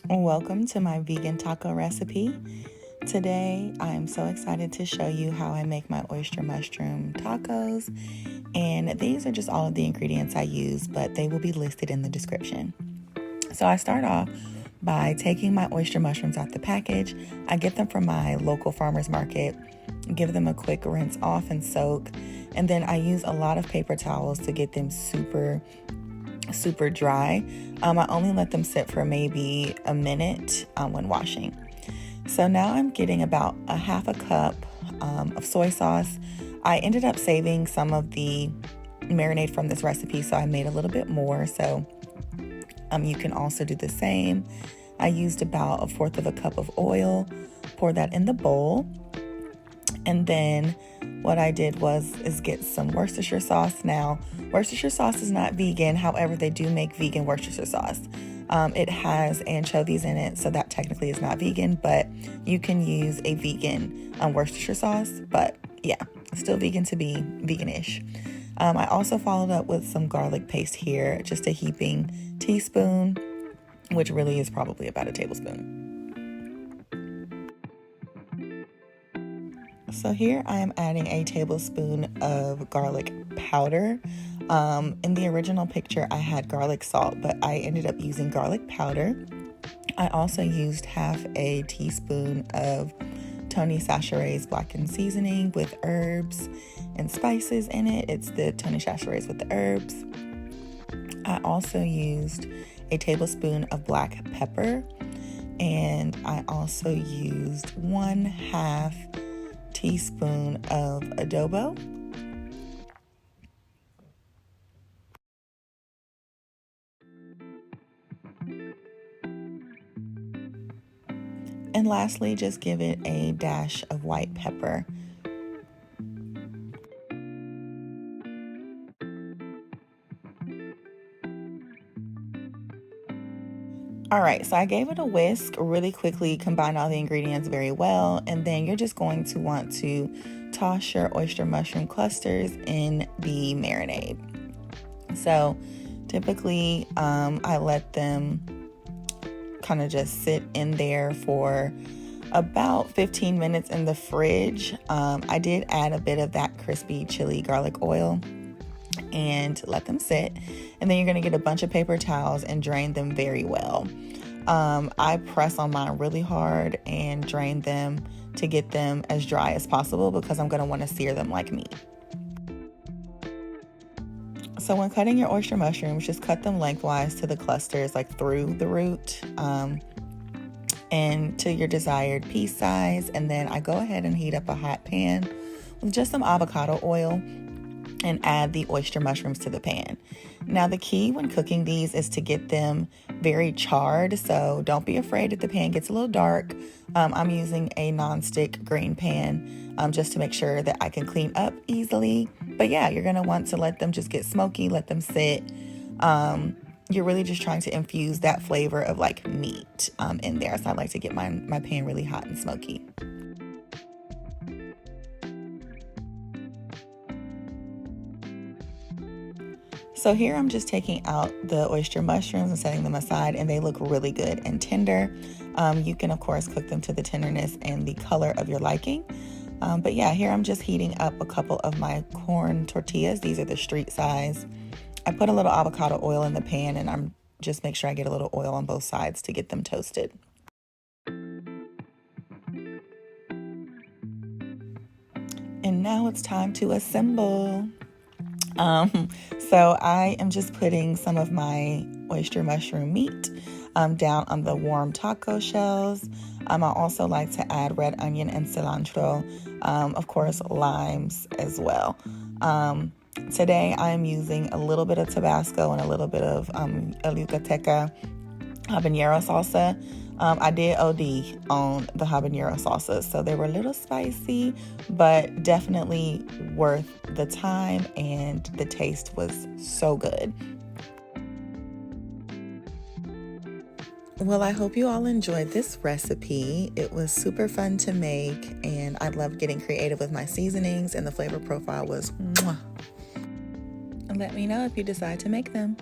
Welcome to my vegan taco recipe. Today, I'm so excited to show you how I make my oyster mushroom tacos. And these are just all of the ingredients I use, but they will be listed in the description. So I start off by taking my oyster mushrooms out the package. I get them from my local farmer's market, give them a quick rinse off and soak. And then I use a lot of paper towels to get them super dry. I only let them sit for maybe a minute when washing. So now I'm getting about a half a cup of soy sauce. I ended up saving some of the marinade from this recipe, so I made a little bit more. So you can also do the same. I used about 1/4 of a cup of oil, pour that in the bowl. And then what I did is get some Worcestershire sauce. Now, Worcestershire sauce is not vegan. However, they do make vegan Worcestershire sauce. It has anchovies in it, so that technically is not vegan, but you can use a vegan Worcestershire sauce. But yeah, still vegan to be veganish. I also followed up with some garlic paste here, just a heaping teaspoon, which really is probably about a tablespoon. So here I am adding a tablespoon of garlic powder. In the original picture, I had garlic salt, but I ended up using garlic powder. I also used half a teaspoon of Tony Cacheres blackened seasoning with herbs and spices in it. It's the Tony Cacheres with the herbs. I also used a tablespoon of black pepper, and I also used 1/2 teaspoon of adobo. And lastly, just give it a dash of white pepper. All right, so I gave it a whisk really quickly, combine all the ingredients very well, and then you're just going to want to toss your oyster mushroom clusters in the marinade. So typically, I let them kind of just sit in there for about 15 minutes in the fridge. I did add a bit of that crispy chili garlic oil and let them sit. And then you're going to get a bunch of paper towels and drain them very well. I press on mine really hard and drain them to get them as dry as possible because I'm going to want to sear them like meat. So when cutting your oyster mushrooms, just cut them lengthwise to the clusters, like through the root, and to your desired piece size. And then I go ahead and heat up a hot pan with just some avocado oil and add the oyster mushrooms to the pan. Now, the key when cooking these is to get them very charred, so don't be afraid if the pan gets a little dark. I'm using a non-stick green pan just to make sure that I can clean up easily. But yeah, you're gonna want to let them just get smoky, let them sit. You're really just trying to infuse that flavor of like meat in there. So I like to get my pan really hot and smoky. So here I'm just taking out the oyster mushrooms and setting them aside, and they look really good and tender. You can of course cook them to the tenderness and the color of your liking. But yeah, here I'm just heating up a couple of my corn tortillas. These are the street size. I put a little avocado oil in the pan, and I'm just make sure I get a little oil on both sides to get them toasted. And now it's time to assemble. So I am just putting some of my oyster mushroom meat down on the warm taco shells. I also like to add red onion and cilantro, of course, limes as well. Today I'm using a little bit of Tabasco and a little bit of El Yucateco habanero salsa. I did OD on the habanero salsa, so they were a little spicy, but definitely worth the time, and the taste was so good. Well, I hope you all enjoyed this recipe. It was super fun to make, and I loved getting creative with my seasonings, and the flavor profile was mwah. Let me know if you decide to make them.